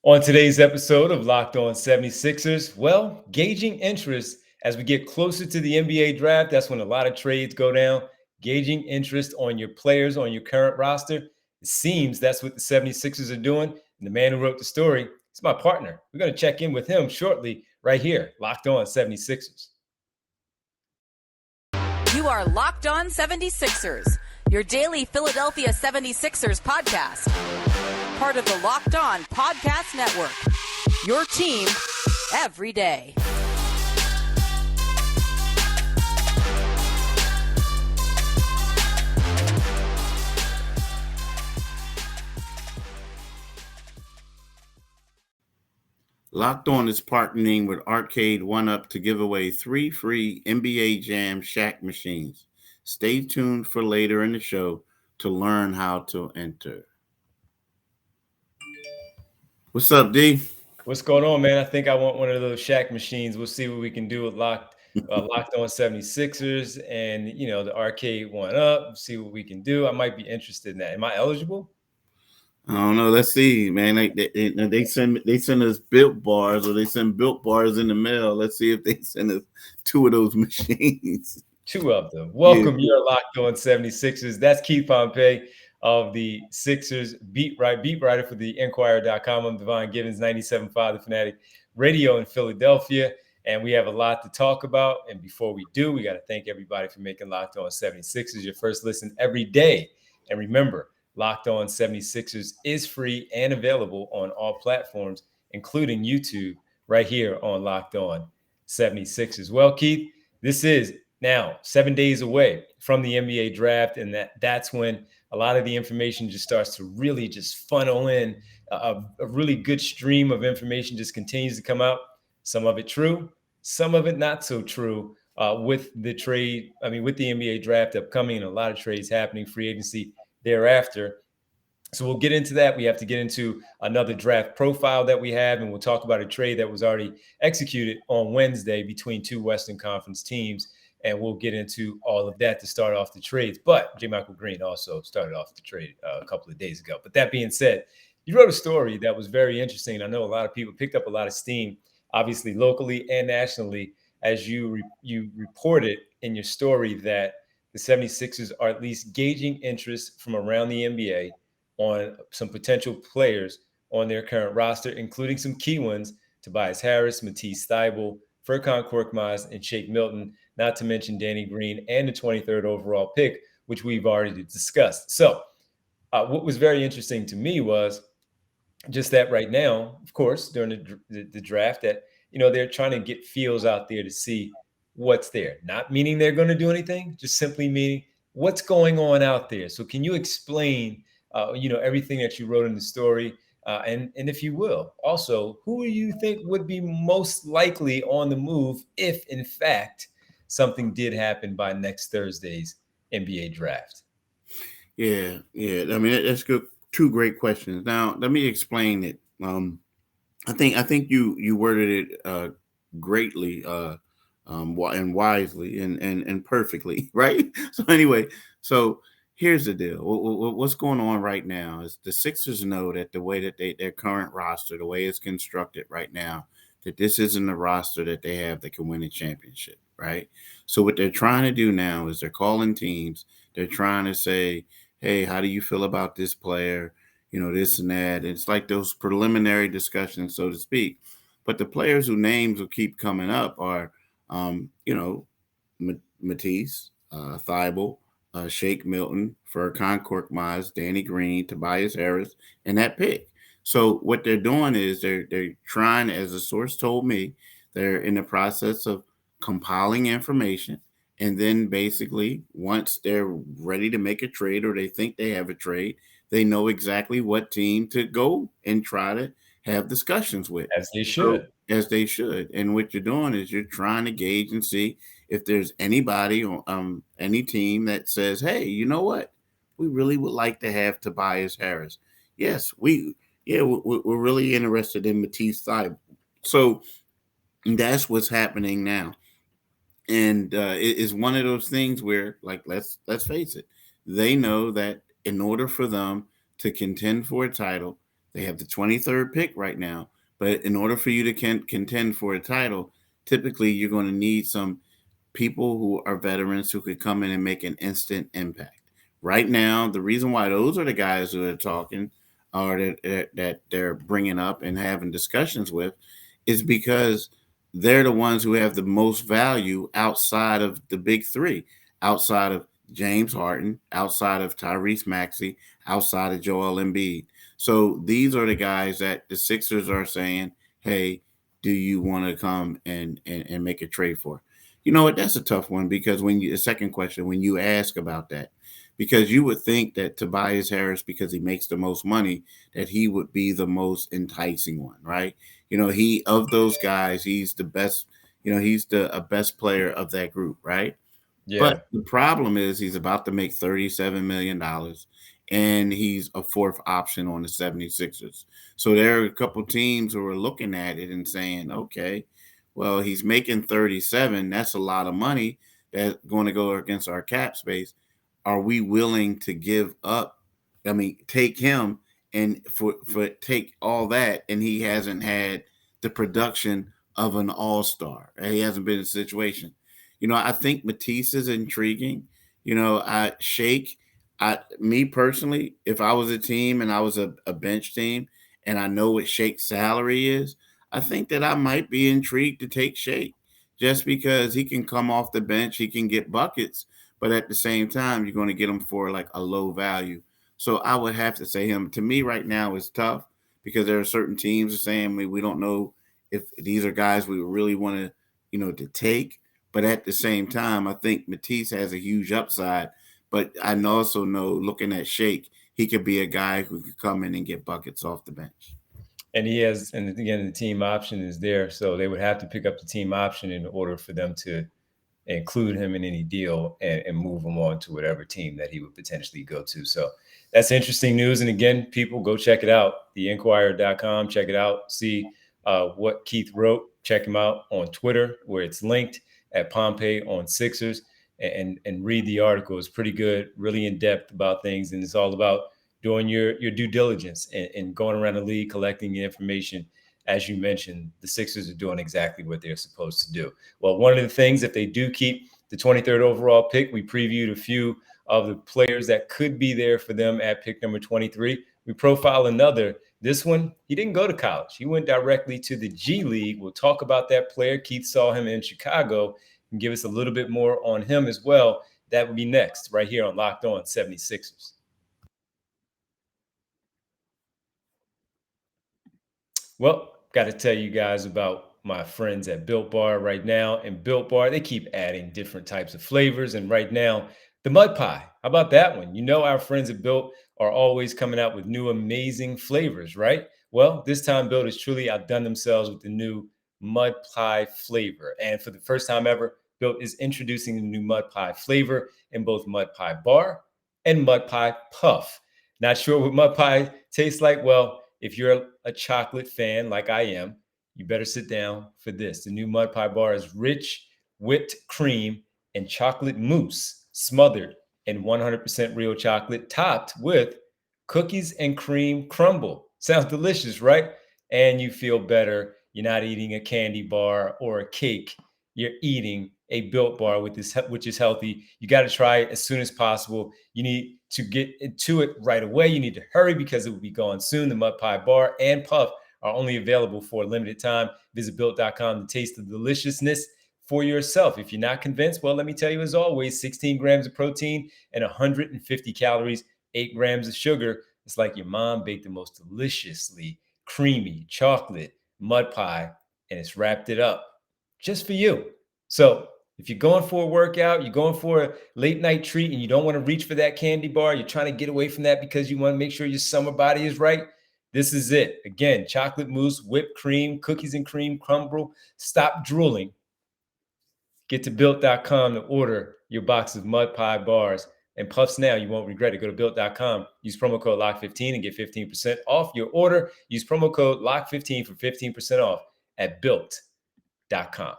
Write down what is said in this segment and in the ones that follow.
On today's episode of Locked On 76ers, well, gauging interest as we get closer to the NBA draft. That's when a lot of trades go down. Gauging interest on your players on your current roster. It seems that's what the 76ers are doing. And the man who wrote the story is my partner. We're going to check in with him shortly, right here, Locked On 76ers. You are Locked On 76ers, your daily Philadelphia 76ers podcast. Part of the Locked On Podcast Network, your team every day. Locked On is partnering with Arcade 1UP to give away 3 free NBA Jam Shack machines. Stay tuned for later in the show to learn how to enter. What's up, D? What's going on, man? I think I want one of those Shack machines. We'll see what we can do with Locked On 76ers and, the Arcade 1UP, see what we can do. I might be interested in that. Am I eligible? I don't know. Let's see, man. They send us built bars, or they send built bars in the mail. Let's see if they send us 2 of those machines. 2 of them. Welcome. Yeah. You're Locked On 76ers. That's Keith Pompey of the Sixers beat writer for the Enquirer.com. I'm Devon Gibbons, 97.5 The Fanatic Radio in Philadelphia. And we have a lot to talk about. And before we do, we got to thank everybody for making Locked On 76ers your first listen every day. And remember, Locked On 76ers is free and available on all platforms, including YouTube, right here on Locked On 76ers. Well, Keith, this is now 7 days away from the NBA draft, and that's when a lot of the information just starts to really just funnel in. A really good stream of information just continues to come out. Some of it true, some of it not so true. With the NBA draft upcoming, and a lot of trades happening, free agency thereafter. So we'll get into that. We have to get into another draft profile that we have, and we'll talk about a trade that was already executed on Wednesday between 2 Western Conference teams. And we'll get into all of that to start off the trades. But J. Michael Green also started off the trade a couple of days ago. But that being said, you wrote a story that was very interesting. I know a lot of people picked up a lot of steam, obviously locally and nationally, as you reported in your story that the 76ers are at least gauging interest from around the NBA on some potential players on their current roster, including some key ones: Tobias Harris, Matisse Thybulle, Furkan Korkmaz, and Shake Milton, not to mention Danny Green and the 23rd overall pick, which we've already discussed. So what was very interesting to me was just that right now, of course, during the draft, that, they're trying to get feels out there to see what's there. Not meaning they're going to do anything, just simply meaning what's going on out there. So can you explain, everything that you wrote in the story? And if you will, also, who do you think would be most likely on the move if, in fact, something did happen by next Thursday's NBA draft? Yeah. I mean, that's good. 2 great questions. Now, let me explain it. I think you worded it greatly and wisely and perfectly, right? So anyway, here's the deal. What's going on right now is the Sixers know that the way that their current roster, the way it's constructed right now, that this isn't the roster that they have that can win a championship, right? So what they're trying to do now is they're calling teams. They're trying to say, hey, how do you feel about this player? This and that. It's like those preliminary discussions, so to speak. But the players whose names will keep coming up are, Matisse, Thybulle, Shake Milton, Furkan Korkmaz, Danny Green, Tobias Harris, and that pick. So what they're doing is they're trying, as a source told me, they're in the process of compiling information. And then basically, once they're ready to make a trade, or they think they have a trade, they know exactly what team to go and try to have discussions with. As they should. As they should. And what you're doing is you're trying to gauge and see if there's anybody on any team that says, hey, you know what? We really would like to have Tobias Harris. Yes, we're really interested in Matisse Thybulle. So that's what's happening now. And it is one of those things where, like, let's face it, they know that in order for them to contend for a title, They have the 23rd pick right now. But in order for you to contend for a title, typically you're going to need some people who are veterans who could come in and make an instant impact. Right now, the reason why those are the guys who are talking or that they're bringing up and having discussions with is because they're the ones who have the most value outside of the big three, outside of James Harden, outside of Tyrese Maxey, outside of Joel Embiid. So these are the guys that the Sixers are saying, hey, do you want to come and make a trade for? You know what? That's a tough one because the second question, when you ask about that, because you would think that Tobias Harris, because he makes the most money, that he would be the most enticing one, right? He of those guys, he's the best. He's the best player of that group, right? But Yeah. the problem is he's about to make $37 million and he's a fourth option on the 76ers. So there are a couple teams who are looking at it and saying, okay, well, he's making 37. That's a lot of money that's going to go against our cap space. Are we willing to give up? I mean, take him and for take all that, and he hasn't had the production of an all-star. He hasn't been in a situation. I think Matisse is intriguing. Shake. Me personally, if I was a team and I was a bench team, and I know what Shake's salary is, I think that I might be intrigued to take Shake, just because he can come off the bench, he can get buckets, but at the same time, you're going to get him for like a low value. So I would have to say him. To me, right now, is tough because there are certain teams are saying we don't know if these are guys we really want to take. But at the same time, I think Matisse has a huge upside. But I also know, looking at Shake, he could be a guy who could come in and get buckets off the bench. And again, the team option is there. So they would have to pick up the team option in order for them to include him in any deal and move him on to whatever team that he would potentially go to. So that's interesting news. And again, people, go check it out. TheInquirer.com. Check it out. See what Keith wrote. Check him out on Twitter, where it's linked at Pompey on Sixers, and read the article. It's pretty good, really in depth about things. And it's all about doing your due diligence and going around the league, collecting the information. As you mentioned, the Sixers are doing exactly what they're supposed to do. Well, one of the things, if they do keep the 23rd overall pick, we previewed a few of the players that could be there for them at pick number 23. We profile another. This one, he didn't go to college. He went directly to the G League. We'll talk about that player. Keith saw him in Chicago and give us a little bit more on him as well. That would be next, right here on Locked On 76ers. Well, got to tell you guys about my friends at Built Bar right now. And Built Bar, they keep adding different types of flavors. And right now, the mud pie. How about that one? Our friends at Built are always coming out with new amazing flavors, right? Well, this time Built has truly outdone themselves with the new mud pie flavor. And for the first time ever, Built is introducing the new mud pie flavor in both mud pie bar and mud pie puff. Not sure what mud pie tastes like? Well, if you're a chocolate fan like I am, you better sit down for this. The new mud pie bar is rich whipped cream and chocolate mousse smothered in 100% real chocolate, topped with cookies and cream crumble. Sounds delicious, right? And you feel better. You're not eating a candy bar or a cake. You're eating a Built Bar with this, which is healthy. You got to try it as soon as possible. You need to get into it right away. You need to hurry because it will be gone soon. The mud pie bar and puff are only available for a limited time. Visit built.com to taste the deliciousness for yourself. If you're not convinced, well, let me tell you, as always, 16 grams of protein and 150 calories, 8 grams of sugar. It's like your mom baked the most deliciously creamy chocolate mud pie, and it's wrapped it up just for you. So if you're going for a workout, you're going for a late night treat, and you don't want to reach for that candy bar, you're trying to get away from that because you want to make sure your summer body is right, this is it. Again, chocolate mousse, whipped cream, cookies and cream crumble. Stop drooling. Get to built.com to order your box of mud pie bars and puffs now. You won't regret it. Go to built.com, use promo code LOCK15 and get 15% off your order. Use promo code LOCK15 for 15% off at built.com.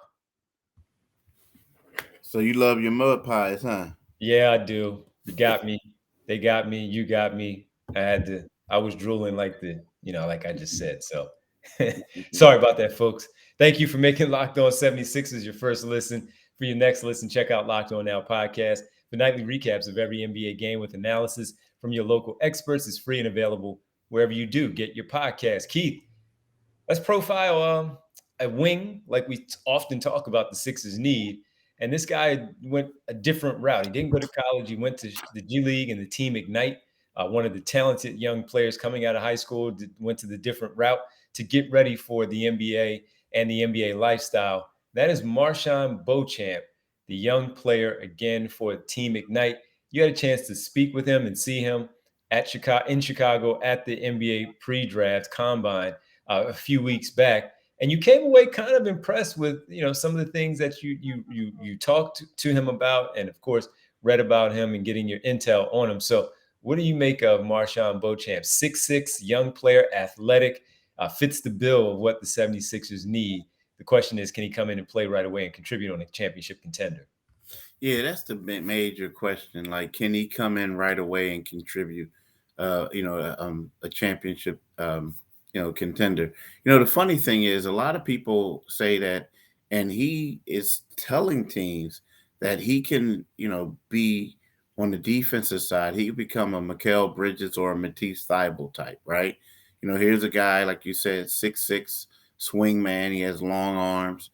So you love your mud pies, huh? Yeah, I do. You got me. They got me. You got me. I was drooling like the like I just said. So sorry about that, folks. Thank you for making Locked On 76ers your first listen. For your next listen, check out Locked On Now podcast. The nightly recaps of every NBA game with analysis from your local experts is free and available wherever you do get your podcast. Keith, let's profile a wing like we often talk about the Sixers need. And this guy went a different route. He didn't go to college. He went to the G League and the Team Ignite. One of the talented young players coming out of high school went to the different route to get ready for the NBA and the NBA lifestyle. That is MarJon Beauchamp, the young player again for Team Ignite. You had a chance to speak with him and see him in Chicago at the NBA pre-draft combine a few weeks back, and you came away kind of impressed with some of the things that you talked to him about, and of course read about him and getting your intel on him. So what do you make of MarJon Beauchamp? 6'6", young player, athletic, fits the bill of what the 76ers need. The question is, can he come in and play right away and contribute on a championship contender? Yeah, that's the major question. Like, can he come in right away and contribute? A championship, contender. The funny thing is, a lot of people say that, and he is telling teams that he can, be on the defensive side. He could become a Mikal Bridges or a Matisse Thybulle type, right? Here's a guy, like you said, 6'6", swing man. He has long arms.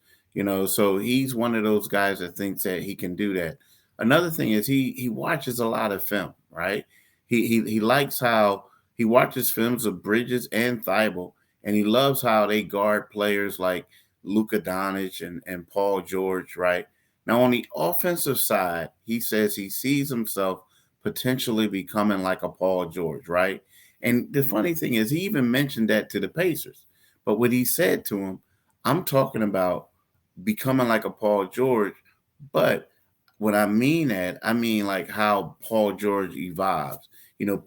So he's one of those guys that thinks that he can do that. Another thing is he watches a lot of film, right? He likes how he watches films of Bridges and Thybulle, and he loves how they guard players like Luka Doncic and Paul George, right? Now, on the offensive side, he says he sees himself potentially becoming like a Paul George, right? And the funny thing is, he even mentioned that to the Pacers. But what he said to him, I'm talking about becoming like a Paul George, but when I mean that, I mean like how Paul George evolves.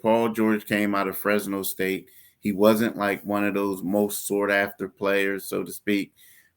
Paul George came out of Fresno State. He wasn't like one of those most sought after players, so to speak,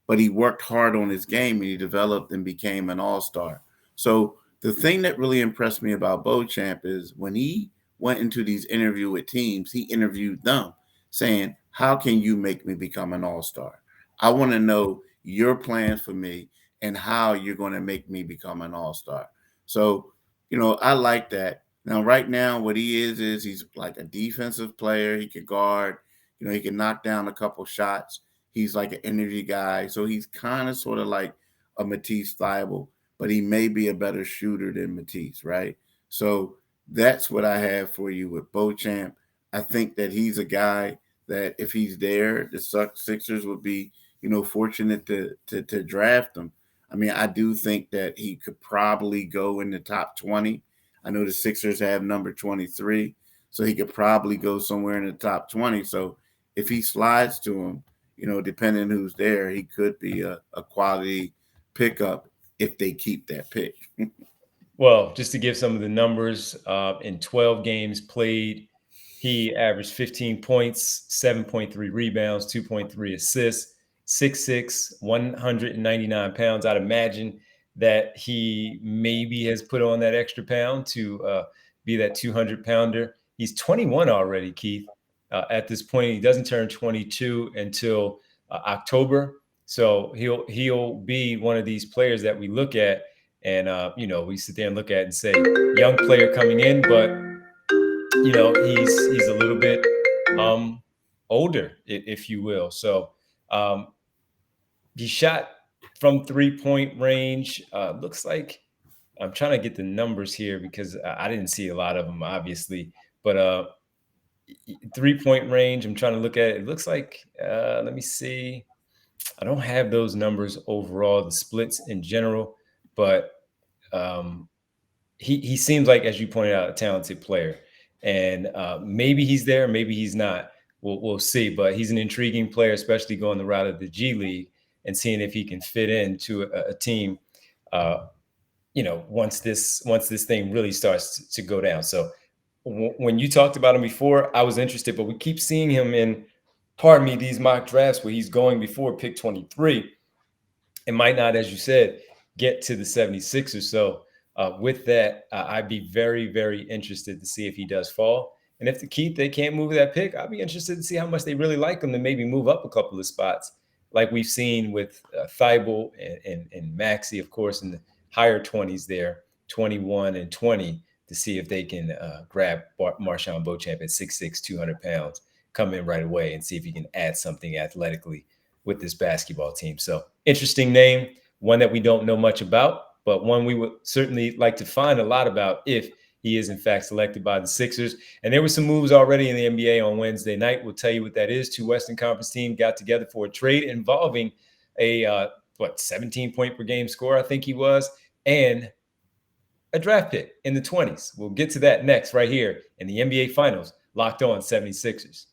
but he worked hard on his game and he developed and became an all-star. So the thing that really impressed me about Beauchamp is when he went into these interviews with teams, he interviewed them saying, how can you make me become an all-star? I want to know your plans for me and how you're going to make me become an all-star. So, I like that. Now, right now, what he is he's like a defensive player. He can guard, he can knock down a couple shots. He's like an energy guy. So he's kind of sort of like a Matisse Thybulle, but he may be a better shooter than Matisse, right? So that's what I have for you with Beauchamp. I think that he's a guy that if he's there, the Sixers would be, fortunate to draft him. I mean, I do think that he could probably go in the top 20. I know the Sixers have number 23, so he could probably go somewhere in the top 20. So if he slides to him, depending who's there, he could be a quality pickup if they keep that pick. Well, just to give some of the numbers, in 12 games played, he averaged 15 points, 7.3 rebounds, 2.3 assists, 6'6", 199 pounds. I'd imagine that he maybe has put on that extra pound to be that 200-pounder. He's 21 already, Keith. At this point, he doesn't turn 22 until October. So he'll be one of these players that we look at and, we sit there and look at and say, young player coming in, but, he's a little bit older, if you will. So he shot from 3-point range. Looks like I'm trying to get the numbers here because I didn't see a lot of them, obviously. But 3-point range, I'm trying to look at it. It looks like, let me see. I don't have those numbers overall, the splits in general, but he seems like, as you pointed out, a talented player. And maybe he's there, maybe he's not. We'll see. But he's an intriguing player, especially going the route of the G League and seeing if he can fit into a team, once this thing really starts to go down. So when you talked about him before, I was interested, but we keep seeing him in, these mock drafts where he's going before pick 23. It might not, as you said, get to the 76ers. So with that, I'd be very, very interested to see if he does fall. And if they can't move that pick, I'll be interested to see how much they really like him to maybe move up a couple of spots, like we've seen with Thybulle and Maxey, of course, in the higher 20s there, 21 and 20, to see if they can grab MarJon Beauchamp at 6'6", 200 pounds, come in right away and see if he can add something athletically with this basketball team. So interesting name, one that we don't know much about, but one we would certainly like to find a lot about if he is in fact selected by the Sixers. And there were some moves already in the NBA on Wednesday night. We'll tell you what that is. Two Western Conference teams got together for a trade involving a 17 point per game score, I think he was, and a draft pick in the 20s. We'll get to that next right here in the NBA Finals. Locked On 76ers.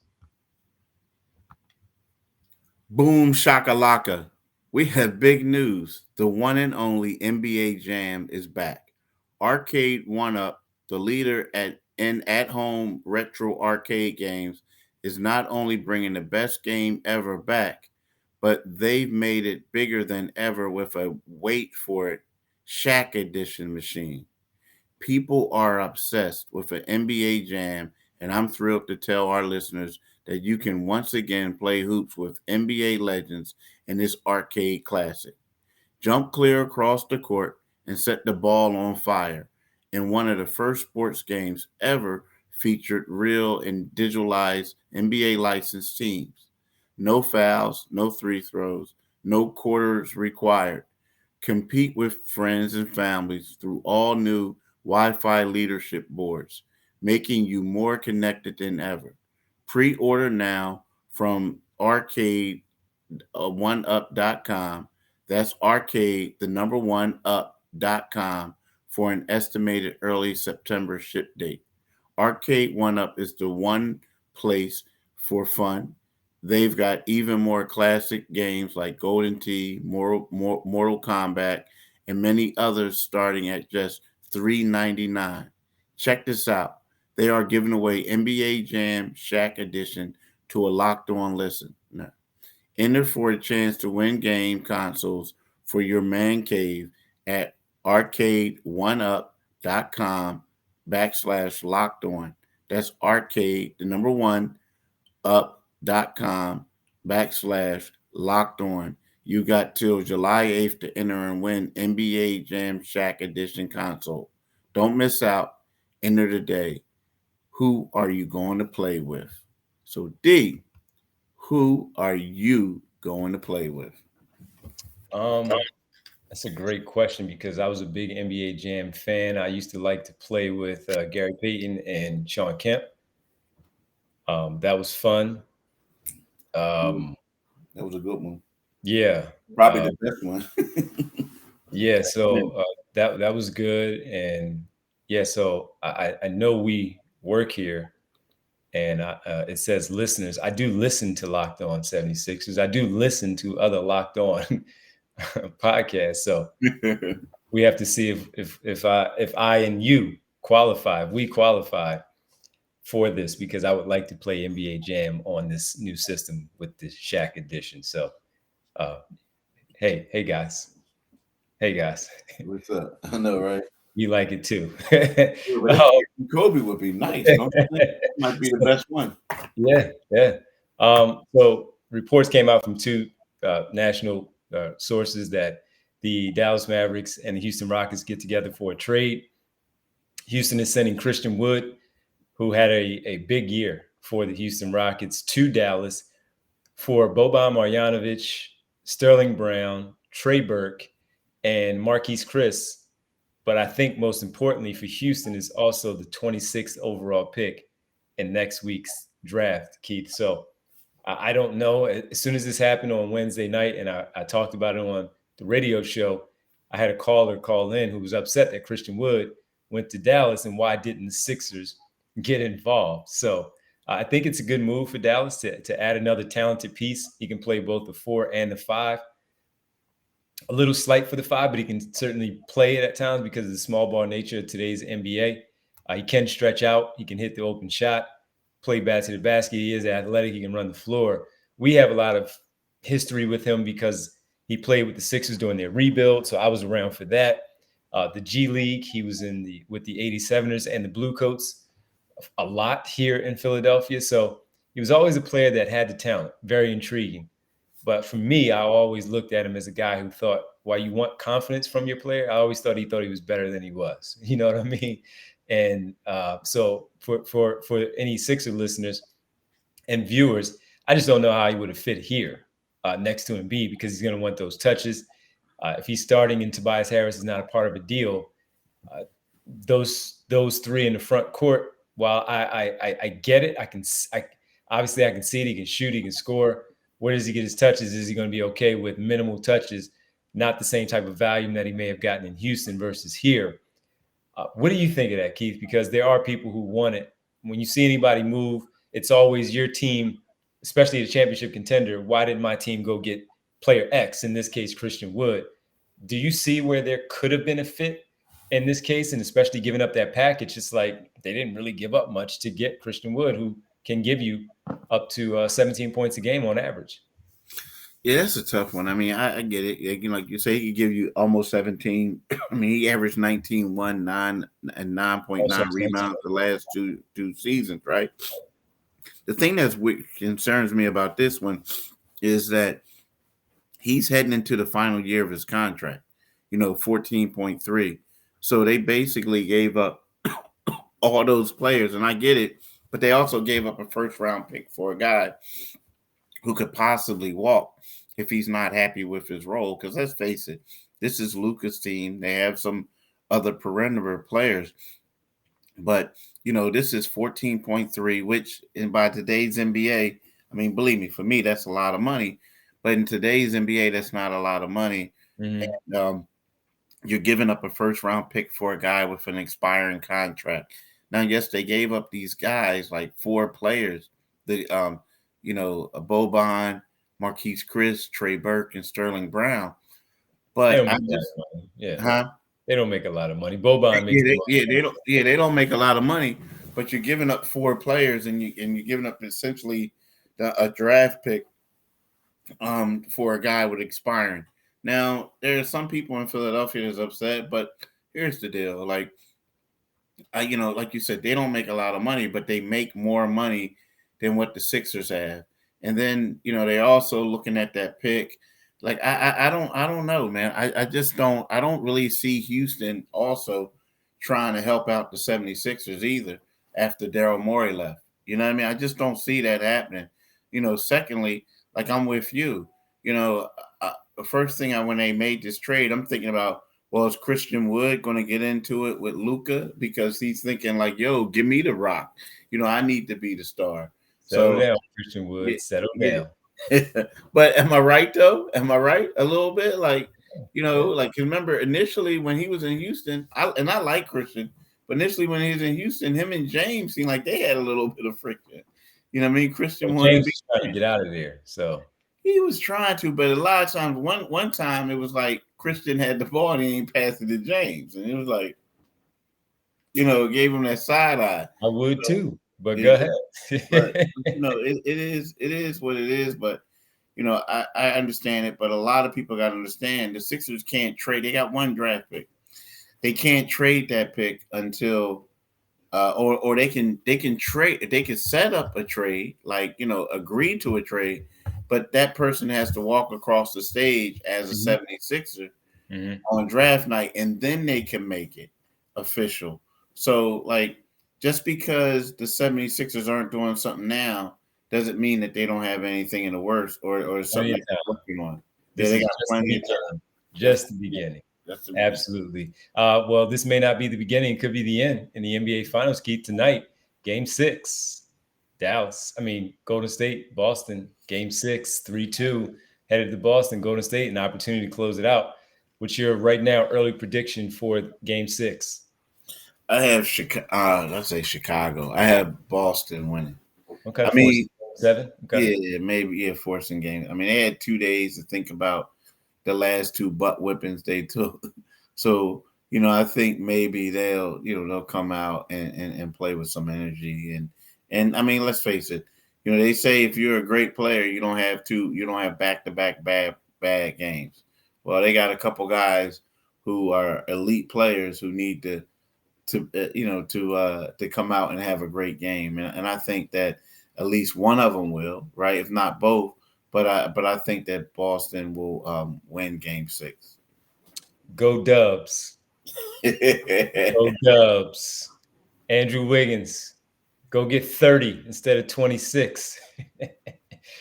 Boom shakalaka. We have big news. The one and only NBA Jam is back. Arcade 1-Up, the leader in at-home retro arcade games, is not only bringing the best game ever back, but they've made it bigger than ever with a, wait for it, Shaq Edition machine. People are obsessed with an NBA Jam, and I'm thrilled to tell our listeners that you can once again play hoops with NBA legends in this arcade classic. Jump clear across the court and set the ball on fire in one of the first sports games ever featured real and digitalized NBA licensed teams. No fouls, no free throws, no quarters required. Compete with friends and families through all new Wi-Fi leadership boards, making you more connected than ever. Pre-order now from arcade1up.com. That's arcade, the number one up.com for an estimated early September ship date. Arcade 1-Up is the one place for fun. They've got even more classic games like Golden Tee, Mortal Kombat, and many others starting at just $3.99. Check this out. They are giving away NBA Jam Shaq Edition to a Locked On listener. Enter for a chance to win game consoles for your man cave at arcade1up.com/locked on. That's arcade, the number one, up.com/locked on. You got till July 8th to enter and win NBA Jam Shaq Edition console. Don't miss out. Enter today. Who are you going to play with? So, D, who are you going to play with? That's a great question because I was a big NBA Jam fan. I used to like to play with Gary Payton and Sean Kemp. That was fun. That was a good one. Yeah. Probably the best one. Yeah, so that was good. And yeah, so I know we work here, and it says listeners. I do listen to Locked On 76ers. I do listen to other Locked On podcasts. So we have to see if I and you qualify, if we qualify for this, because I would like to play NBA Jam on this new system with the Shaq Edition. So hey guys. What's up? I know, right? You like it too. Kobe would be nice. Don't you think? That might be the best one. Yeah. So reports came out from two national sources that the Dallas Mavericks and the Houston Rockets get together for a trade. Houston is sending Christian Wood, who had a big year for the Houston Rockets, to Dallas for Boban Marjanovic, Sterling Brown, Trey Burke, and Marquise Chris. But I think most importantly for Houston is also the 26th overall pick in next week's draft, Keith. So I don't know. As soon as this happened on Wednesday night, and I talked about it on the radio show, I had a caller call in who was upset that Christian Wood went to Dallas, and why didn't the Sixers get involved? So I think it's a good move for Dallas to add another talented piece. He can play both the 4 and the 5. A little slight for the 5, but he can certainly play it at times because of the small ball nature of today's NBA. He can stretch out. He can hit the open shot, play back to the basket. He is athletic. He can run the floor. We have a lot of history with him because he played with the Sixers during their rebuild, so I was around for that. The G League, he was with the 87ers and the Blue Coats a lot here in Philadelphia. So he was always a player that had the talent, very intriguing. But for me, I always looked at him as a guy who thought, while you want confidence from your player, I always thought he was better than he was. You know what I mean? And so for any Sixer listeners and viewers, I just don't know how he would have fit here next to Embiid, because he's going to want those touches. If he's starting and Tobias Harris is not a part of a deal, those three in the front court, while I get it, I can see it. He can shoot, he can score. Where does he get his touches? Is he going to be okay with minimal touches? Not the same type of volume that he may have gotten in Houston versus here. What do you think of that, Keith? Because there are people who want it. When you see anybody move, it's always your team, especially a championship contender. Why didn't my team go get player X, in this case, Christian Wood? Do you see where there could have been a fit in this case? And especially giving up that package, it's like they didn't really give up much to get Christian Wood, who can give you up to 17 points a game on average. Yeah, that's a tough one. I mean, I get it. Like you say, he could give you almost 17. I mean, he averaged 19, 1, 9, and 9.9 rebounds the last two seasons, right? The thing that concerns me about this one is that he's heading into the final year of his contract, 14.3. So they basically gave up all those players, and I get it, but they also gave up a first-round pick for a guy who could possibly walk if he's not happy with his role. Because let's face it, this is Luka's team. They have some other perimeter players. But, this is 14.3, which by today's NBA, I mean, believe me, for me, that's a lot of money. But in today's NBA, that's not a lot of money. Mm-hmm. And you're giving up a first-round pick for a guy with an expiring contract. Now, yes, they gave up these guys, like 4 players, Boban, Marquise Chris, Trey Burke, and Sterling Brown. But they don't make a lot of money. Boban makes they don't make a lot of money. But you're giving up 4 players, and you're giving up essentially a draft pick for a guy with expiring. Now, there are some people in Philadelphia that's upset, but here's the deal: like you said, they don't make a lot of money, but they make more money than what the Sixers have. And then, they're also looking at that pick. Like, I don't know, man. I don't really see Houston also trying to help out the 76ers either after Daryl Morey left. You know what I mean? I just don't see that happening. Secondly, like, I'm with you. The first thing when they made this trade, I'm thinking about, well, is Christian Wood going to get into it with Luka? Because he's thinking like, yo, give me the rock. I need to be the star. Settle down, Christian Wood. Settle down. But am I right, though? Am I right a little bit? Like, remember initially when he was in Houston, I like Christian, but initially when he was in Houston, him and James seemed like they had a little bit of friction. You know what I mean? Christian wanted to trying to get out of there. So he was trying to, but a lot of times, one time it was like Christian had the ball and he ain't passed it to James. And it was like, gave him that side eye. I would too. But go ahead. But, it is what it is. But, I understand it. But a lot of people got to understand the Sixers can't trade. They got 1 draft pick. They can't trade that pick until, or they can trade. They can set up a trade, like, agree to a trade. But that person has to walk across the stage as a 76er on draft night, and then they can make it official. So, like, just because the 76ers aren't doing something now doesn't mean that they don't have anything in the works or something they're working on. They got plenty of time. Just the beginning. Absolutely. Well, this may not be the beginning. It could be the end in the NBA Finals, Keith. Tonight, Game 6. Golden State, Boston, Game 6, 3-2. Headed to Boston, Golden State, an opportunity to close it out. What's your right now early prediction for Game 6? I have Chicago. I have Boston winning. Okay. 7? Okay. Yeah, maybe, forcing game. I mean, they had 2 days to think about the last 2 butt whippings they took. So, I think maybe they'll come out and play with some energy. And I mean, let's face it. They say if you're a great player, you don't have back-to-back bad games. Well, they got a couple guys who are elite players who need to to come out and have a great game, and I think that at least one of them will, right? If not both, but I think that Boston will win Game 6. Go Dubs. Go Dubs. Andrew Wiggins, go get 30 instead of 26.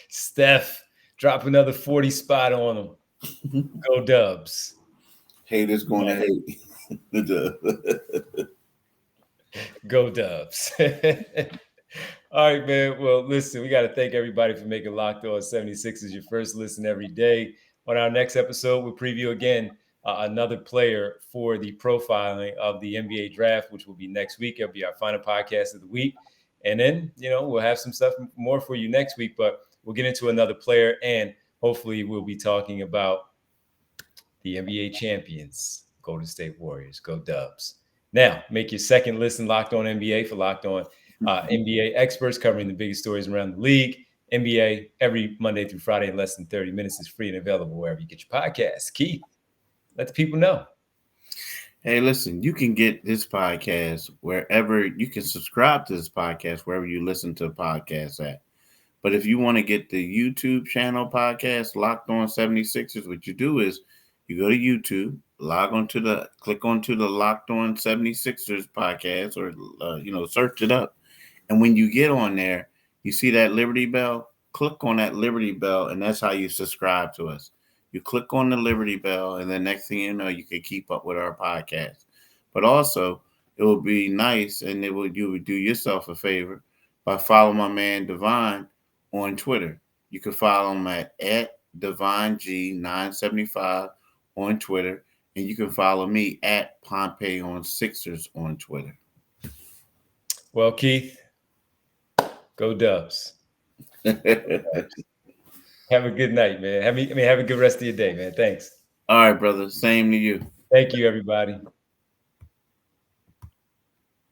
Steph, drop another 40 spot on them. Go Dubs. Haters going to hate. Go Dubs. All right, man. Well, listen, we got to thank everybody for making Locked On 76ers your first listen every day. On our next episode, we'll preview again another player for the profiling of the NBA draft, which will be next week. It'll be our final podcast of the week. And then, we'll have some stuff more for you next week, but we'll get into another player, and hopefully we'll be talking about the NBA champions, Golden State Warriors. Go Dubs. Now, make your second listen Locked On NBA for Locked On NBA experts covering the biggest stories around the league. NBA every Monday through Friday in less than 30 minutes is free and available wherever you get your podcasts. Keith, let the people know. Hey, listen, you can get this podcast wherever you can subscribe to this podcast, wherever you listen to podcasts at. But if you want to get the YouTube channel podcast, Locked On 76ers, what you do is you go to YouTube, click onto the Locked On 76ers podcast, or, search it up. And when you get on there, you see that Liberty Bell, click on that Liberty Bell, and that's how you subscribe to us. You click on the Liberty Bell, and then next thing you know, you can keep up with our podcast. But also, it would be nice, and you would do yourself a favor by following my man Devon on Twitter. You can follow him at DevonG975 on Twitter, and you can follow me at Pompey on Sixers on Twitter. Well, Keith, go Dubs. Have a good night, man. Have a good rest of your day, man. Thanks. All right, brother. Same to you. Thank you, everybody.